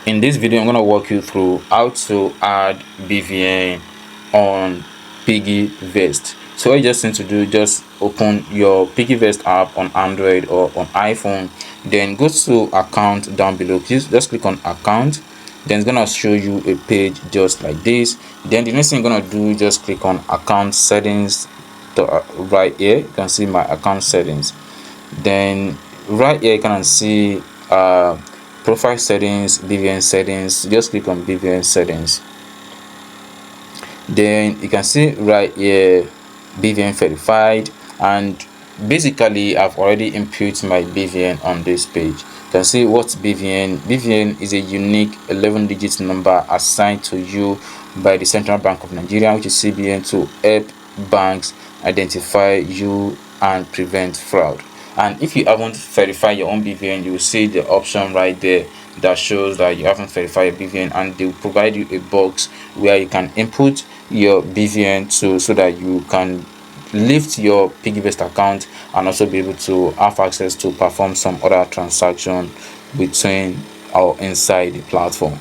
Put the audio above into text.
In this video, I'm going to walk you through how to add BVN on Piggyvest. So what you just need to do, just open your Piggyvest app on Android or on iPhone, then go to account down below. Please just click on account, then it's gonna show you a page just like this. Then the next thing you're gonna do, just click on account settings. Right here you can see my account settings. Then right here you can see profile settings, BVN settings. Just click on BVN settings. Then you can see right here BVN verified, and basically I've already input my BVN on this page. You can see what's BVN. BVN is a unique 11-digit number assigned to you by the Central Bank of Nigeria, which is CBN, to help banks identify you and prevent fraud. And if you haven't verified your own BVN, you will see the option right there that shows that you haven't verified your BVN, and they will provide you a box where you can input your BVN so that you can lift your Piggyvest account and also be able to have access to perform some other transaction between or inside the platform.